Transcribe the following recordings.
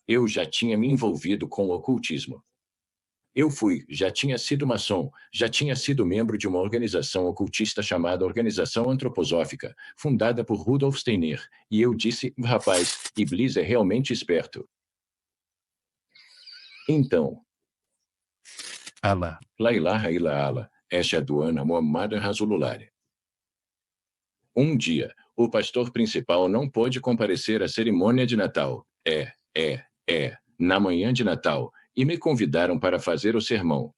Eu já tinha me envolvido com o ocultismo. Já tinha sido maçom, já tinha sido membro de uma organização ocultista chamada Organização Antroposófica, fundada por Rudolf Steiner, e eu disse, rapaz, Iblis é realmente esperto. Então, Allah. La ilaha illa Allah, ashhadu anna Muhammadan Rasulullah. Um dia, o pastor principal não pôde comparecer à cerimônia de Natal. Na manhã de Natal, e me convidaram para fazer o sermão.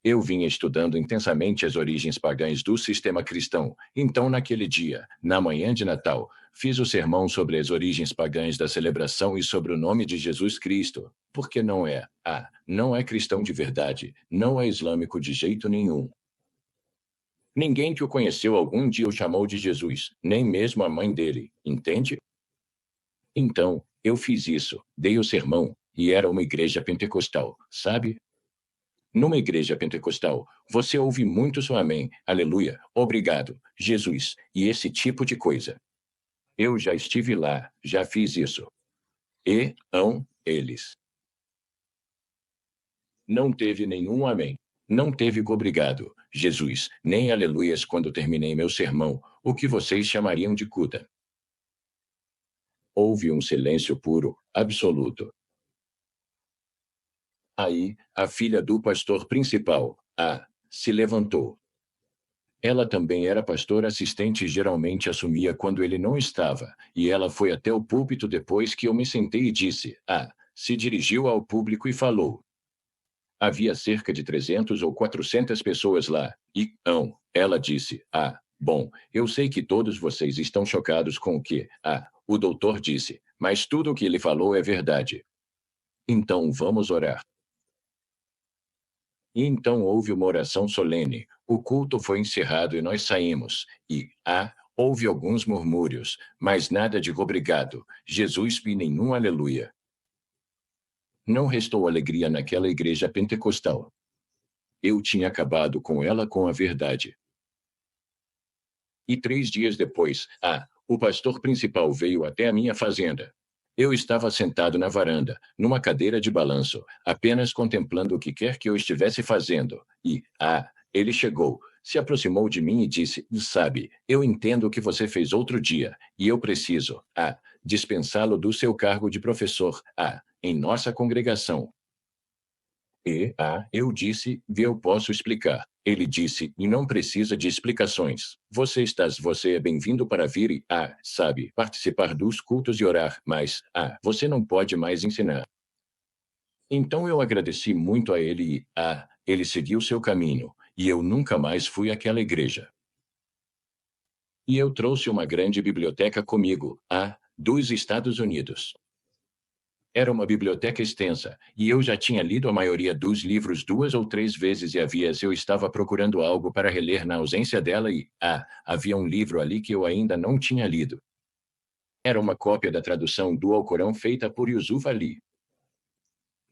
Eu vinha estudando intensamente as origens pagãs do sistema cristão, então naquele dia, na manhã de Natal, fiz o sermão sobre as origens pagãs da celebração e sobre o nome de Jesus Cristo, porque não é cristão de verdade, não é islâmico de jeito nenhum. Ninguém que o conheceu algum dia o chamou de Jesus, nem mesmo a mãe dele, entende? Então, eu fiz isso, dei o sermão, e era uma igreja pentecostal, sabe? Numa igreja pentecostal, você ouve muito só amém, aleluia, obrigado, Jesus, e esse tipo de coisa. Eu já estive lá, já fiz isso. Eles. Não teve nenhum amém. Não teve obrigado, Jesus, nem aleluias quando terminei meu sermão, o que vocês chamariam de cuta. Houve um silêncio puro, absoluto. Aí, a filha do pastor principal, se levantou. Ela também era pastora assistente e geralmente assumia quando ele não estava, e ela foi até o púlpito depois que eu me sentei e disse, se dirigiu ao público e falou. Havia cerca de 300 ou 400 pessoas lá, ela disse, bom, eu sei que todos vocês estão chocados com o que, o doutor disse, mas tudo o que ele falou é verdade. Então vamos orar. E então houve uma oração solene, o culto foi encerrado e nós saímos, houve alguns murmúrios, mas nada de obrigado, Jesus e nenhum aleluia. Não restou alegria naquela igreja pentecostal. Eu tinha acabado com ela com a verdade. E 3 dias depois, o pastor principal veio até a minha fazenda. Eu estava sentado na varanda, numa cadeira de balanço, apenas contemplando o que quer que eu estivesse fazendo, ele chegou, se aproximou de mim e disse, sabe, eu entendo o que você fez outro dia, e eu preciso, dispensá-lo do seu cargo de professor, em nossa congregação. Eu disse, eu posso explicar. Ele disse, e não precisa de explicações. Você é bem-vindo para vir e, participar dos cultos e orar, mas, você não pode mais ensinar. Então eu agradeci muito a ele e, ele seguiu seu caminho, e eu nunca mais fui àquela igreja. E eu trouxe uma grande biblioteca comigo, dos Estados Unidos. Era uma biblioteca extensa, e eu já tinha lido a maioria dos livros 2 ou 3 vezes eu estava procurando algo para reler na ausência dela e, havia um livro ali que eu ainda não tinha lido. Era uma cópia da tradução do Alcorão feita por Yusuf Ali.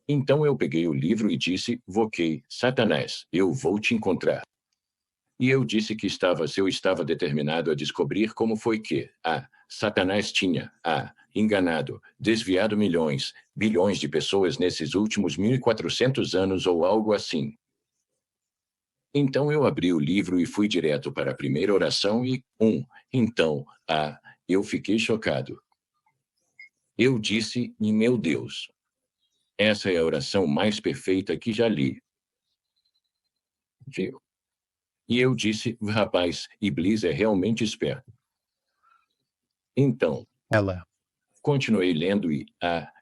Então eu peguei o livro e disse, ok, Satanás, eu vou te encontrar. E eu disse que eu estava determinado a descobrir como foi que, Satanás tinha, enganado, desviado milhões, bilhões de pessoas nesses últimos 1400 anos ou algo assim. Então eu abri o livro e fui direto para a primeira oração e, eu fiquei chocado. Eu disse, e meu Deus, essa é a oração mais perfeita que já li. Viu? E eu disse, rapaz, Iblis é realmente esperto. Então, Allah. continuei lendo e,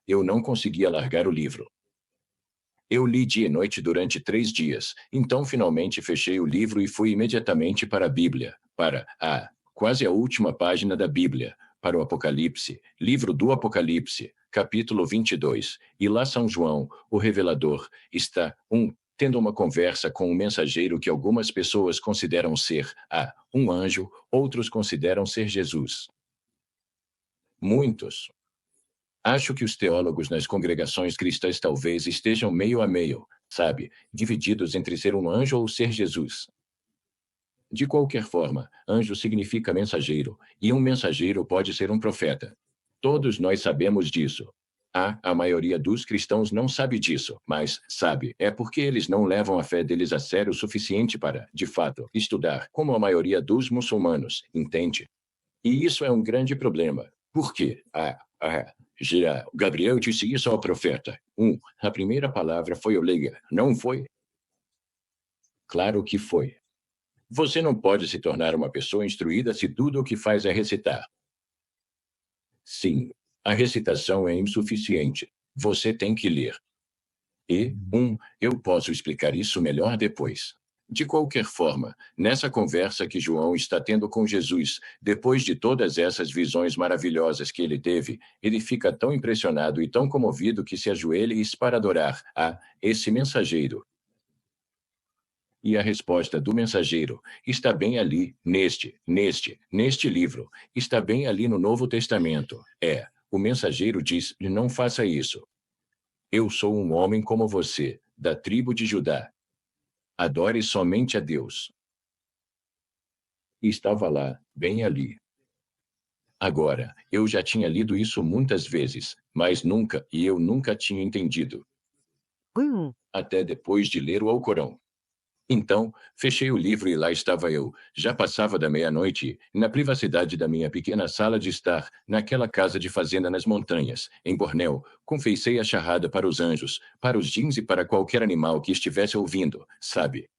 eu não conseguia largar o livro. Eu li dia e noite durante 3 dias, então finalmente fechei o livro e fui imediatamente para a Bíblia, para, quase a última página da Bíblia, para o Apocalipse, livro do Apocalipse, capítulo 22, e lá São João, o revelador, está, tendo uma conversa com um mensageiro que algumas pessoas consideram ser, um anjo, outros consideram ser Jesus. Muitos. Acho que os teólogos nas congregações cristãs talvez estejam meio a meio, divididos entre ser um anjo ou ser Jesus. De qualquer forma, anjo significa mensageiro, e um mensageiro pode ser um profeta. Todos nós sabemos disso. A maioria dos cristãos não sabe disso, mas, sabe, é porque eles não levam a fé deles a sério o suficiente para, de fato, estudar, como a maioria dos muçulmanos, entende? E isso é um grande problema. Por quê? Gabriel disse isso ao profeta. A primeira palavra foi Olega, não foi? Claro que foi. Você não pode se tornar uma pessoa instruída se tudo o que faz é recitar. Sim, a recitação é insuficiente. Você tem que ler. Eu posso explicar isso melhor depois. De qualquer forma, nessa conversa que João está tendo com Jesus, depois de todas essas visões maravilhosas que ele teve, ele fica tão impressionado e tão comovido que se ajoelha para adorar a esse mensageiro. E a resposta do mensageiro está bem ali, neste livro, está bem ali no Novo Testamento. O mensageiro diz: não faça isso. Eu sou um homem como você, da tribo de Judá. Adore somente a Deus. E estava lá, bem ali. Agora, eu já tinha lido isso muitas vezes, mas eu nunca tinha entendido. Até depois de ler o Alcorão. Então, fechei o livro e lá estava eu, já passava da meia-noite, na privacidade da minha pequena sala de estar, naquela casa de fazenda nas montanhas, em Bornéu, confessei a charrada para os anjos, para os djinns e para qualquer animal que estivesse ouvindo, sabe?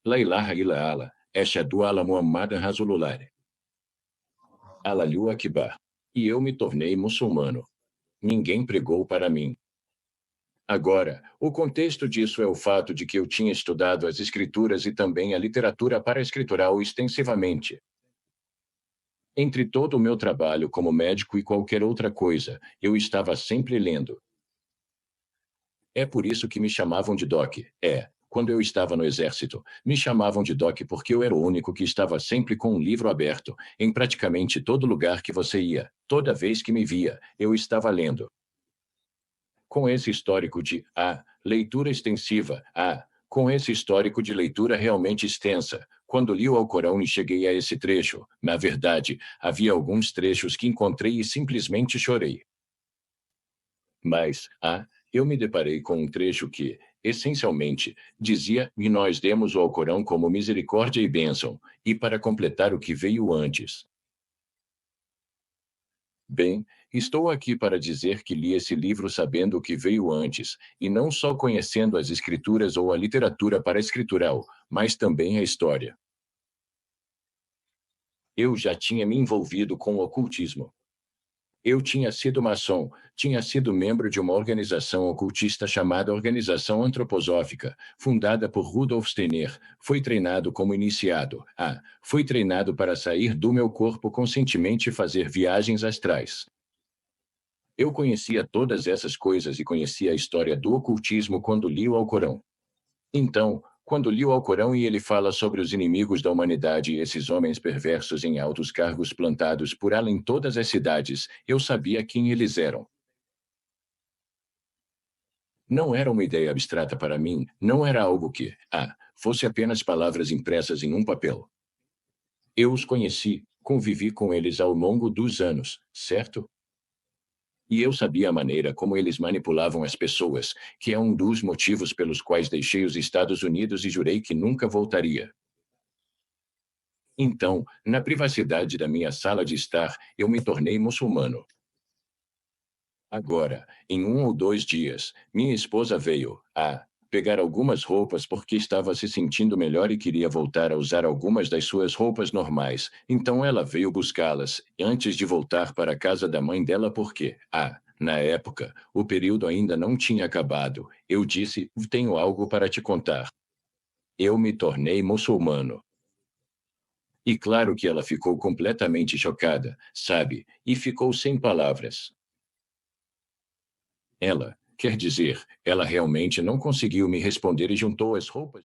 La ilaha illa Allah, Eshhadu alla Muhammadan Rasulullah. Allahu Akbar. E eu me tornei muçulmano. Ninguém pregou para mim. Agora, o contexto disso é o fato de que eu tinha estudado as escrituras e também a literatura para-escritural extensivamente. Entre todo o meu trabalho como médico e qualquer outra coisa, eu estava sempre lendo. É por isso que me chamavam de Doc. Quando eu estava no exército, me chamavam de Doc porque eu era o único que estava sempre com um livro aberto, em praticamente todo lugar que você ia. Toda vez que me via, eu estava lendo. Com esse histórico de leitura extensiva, com esse histórico de leitura realmente extensa, quando li o Alcorão e cheguei a esse trecho, na verdade, havia alguns trechos que encontrei e simplesmente chorei. Mas, eu me deparei com um trecho que, essencialmente, dizia: e nós demos o Alcorão como misericórdia e bênção, e para completar o que veio antes. Bem, estou aqui para dizer que li esse livro sabendo o que veio antes, e não só conhecendo as escrituras ou a literatura para-escritural, mas também a história. Eu já tinha me envolvido com o ocultismo. Eu tinha sido maçom, tinha sido membro de uma organização ocultista chamada Organização Antroposófica, fundada por Rudolf Steiner. Fui treinado como iniciado. Fui treinado para sair do meu corpo conscientemente e fazer viagens astrais. Eu conhecia todas essas coisas e conhecia a história do ocultismo quando li o Alcorão. Então, quando li o Alcorão e ele fala sobre os inimigos da humanidade e esses homens perversos em altos cargos plantados por além todas as cidades, eu sabia quem eles eram. Não era uma ideia abstrata para mim, não era algo que, fosse apenas palavras impressas em um papel. Eu os conheci, convivi com eles ao longo dos anos, certo? E eu sabia a maneira como eles manipulavam as pessoas, que é um dos motivos pelos quais deixei os Estados Unidos e jurei que nunca voltaria. Então, na privacidade da minha sala de estar, eu me tornei muçulmano. Agora, em 1 ou 2 dias, minha esposa veio pegar algumas roupas porque estava se sentindo melhor e queria voltar a usar algumas das suas roupas normais. Então ela veio buscá-las, antes de voltar para a casa da mãe dela porque, na época, o período ainda não tinha acabado. Eu disse: tenho algo para te contar. Eu me tornei muçulmano. E claro que ela ficou completamente chocada, sabe, e ficou sem palavras. Quer dizer, ela realmente não conseguiu me responder e juntou as roupas.